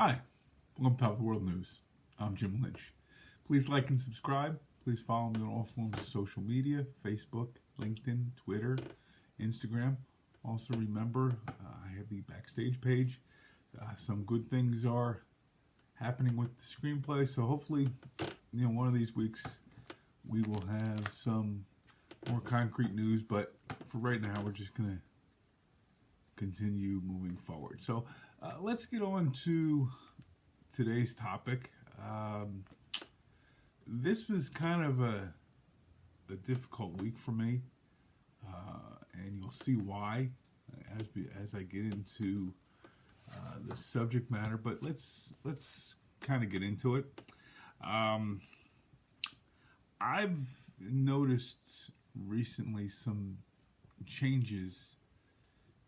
Hi, welcome to Top of the World News. I'm Jim Lynch. Please like and subscribe. Please follow me on all forms of social media, Facebook, LinkedIn, Twitter, Instagram. Also remember, I have the backstage page. Some good things are happening with the screenplay, so hopefully, one of these weeks we will have some more concrete news, but for right now, we're just going to continue moving forward. So let's get on to today's topic. This was kind of a difficult week for me, and you'll see why as I get into the subject matter. But let's kind of get into it. I've noticed recently some changes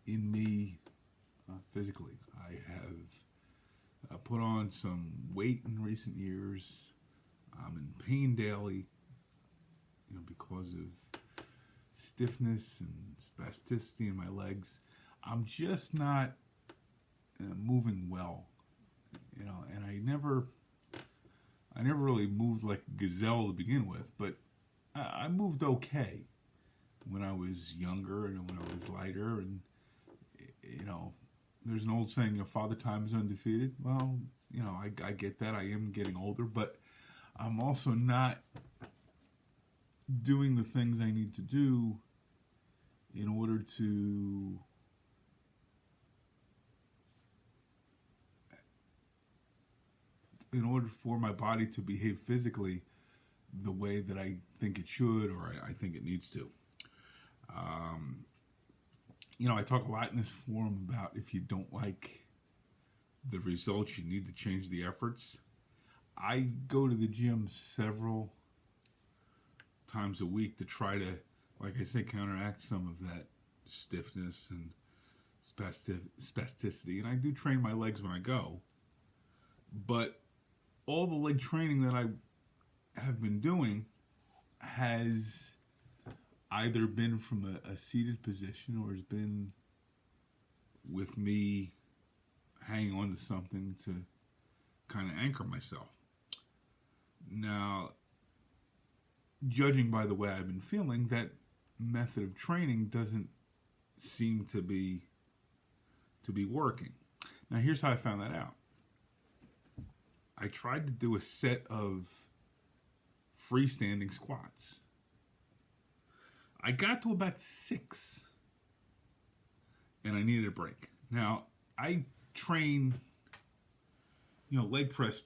in me physically. I have put on some weight in recent years. I'm in pain daily, because of stiffness and spasticity in my legs. I'm just not moving well, and I never really moved like a gazelle to begin with, but I moved okay when I was younger and when I was lighter. And there's an old saying, father time is undefeated. Well, I get that. I am getting older, but I'm also not doing the things I need to do in order for my body to behave physically the way that I think it should, or I think it needs to. I talk a lot in this forum about if you don't like the results, you need to change the efforts. I go to the gym several times a week to try to, like I say, counteract some of that stiffness and spasticity. And I do train my legs when I go. But all the leg training that I have been doing has either been from a seated position or has been with me hanging on to something to kind of anchor myself. Now, judging by the way I've been feeling, that method of training doesn't seem to be working. Now, here's how I found that out. I tried to do a set of freestanding squats. I got to about 6, and I needed a break. Now, I train, leg press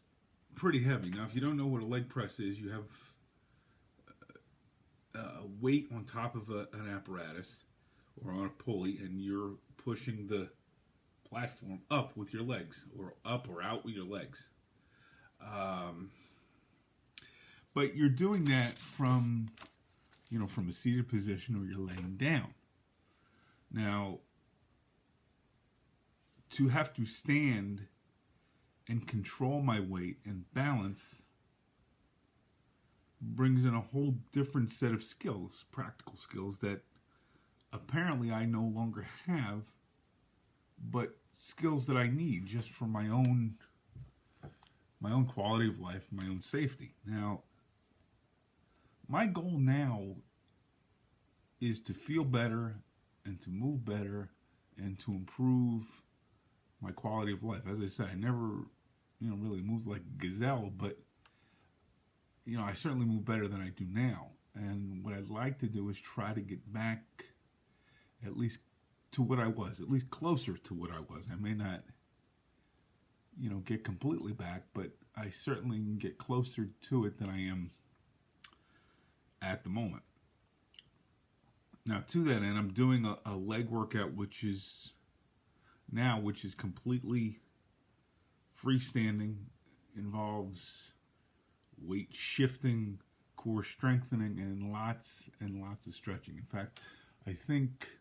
pretty heavy. Now, if you don't know what a leg press is, you have a weight on top of an apparatus or on a pulley, and you're pushing the platform up with your legs, or up or out with your legs. But you're doing that from a seated position, or you're laying down. Now, to have to stand and control my weight and balance brings in a whole different set of skills, practical skills that apparently I no longer have, but skills that I need just for my own quality of life, my own safety. Now, my goal now is to feel better and to move better and to improve my quality of life. As I said, I never, really moved like a gazelle, but, I certainly move better than I do now. And what I'd like to do is try to get back at least to what I was, at least closer to what I was. I may not, get completely back, but I certainly can get closer to it than I am at the moment. Now, to that end, I'm doing a leg workout, which is completely freestanding, involves weight shifting, core strengthening, and lots of stretching. In fact, I think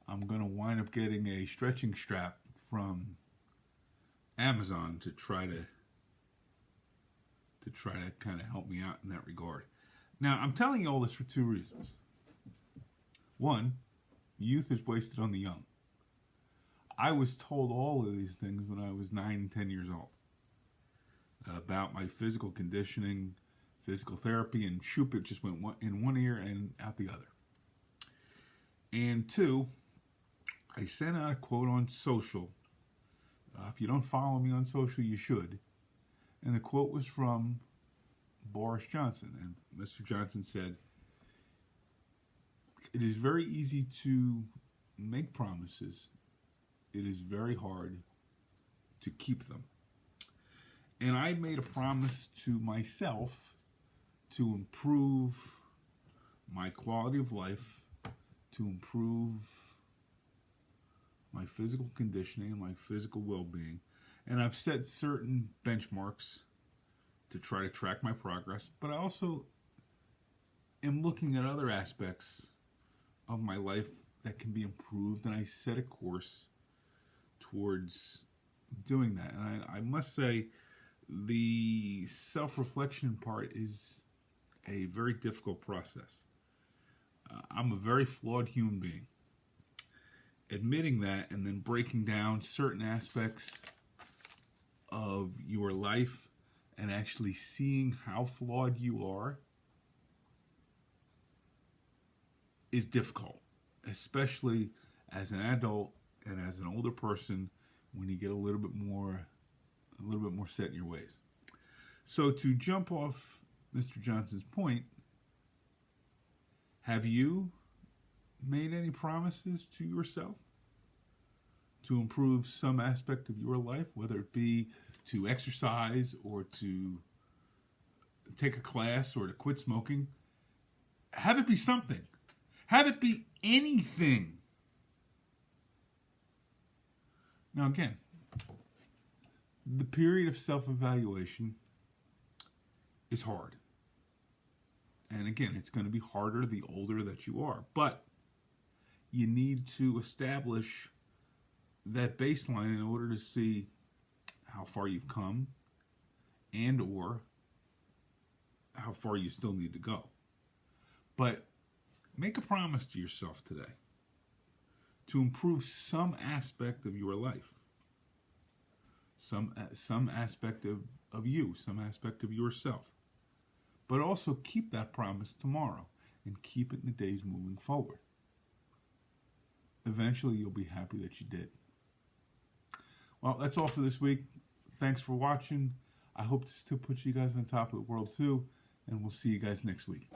I'm going to wind up getting a stretching strap from Amazon to try to kind of help me out in that regard. Now, I'm telling you all this for 2 reasons. One, youth is wasted on the young. I was told all of these things when I was 9 and 10 years old. about my physical conditioning, physical therapy, and shoop, it just went in one ear and out the other. And two, I sent out a quote on social. If you don't follow me on social, you should. And the quote was from Boris Johnson. And Mr. Johnson said, "It is very easy to make promises. It is very hard to keep them." And I made a promise to myself to improve my quality of life, to improve my physical conditioning and my physical well-being. And I've set certain benchmarks to try to track my progress, but I also am looking at other aspects of my life that can be improved, and I set a course towards doing that. And I must say, the self-reflection part is a very difficult process. I'm a very flawed human being. Admitting that and then breaking down certain aspects of your life and actually seeing how flawed you are is difficult, especially as an adult and as an older person when you get a little bit more set in your ways. So to jump off Mr. Johnson's point, have you made any promises to yourself to improve some aspect of your life, whether it be to exercise or to take a class or to quit smoking? Have it be something. Have it be anything. Now again, the period of self-evaluation is hard. And again, it's going to be harder the older that you are. But you need to establish that baseline in order to see how far you've come and or how far you still need to go. But make a promise to yourself today to improve some aspect of your life, some aspect of you, some aspect of yourself. But also keep that promise tomorrow and keep it in the days moving forward. Eventually, you'll be happy that you did. Well, that's all for this week. Thanks for watching. I hope to still put you guys on top of the world too, and we'll see you guys next week.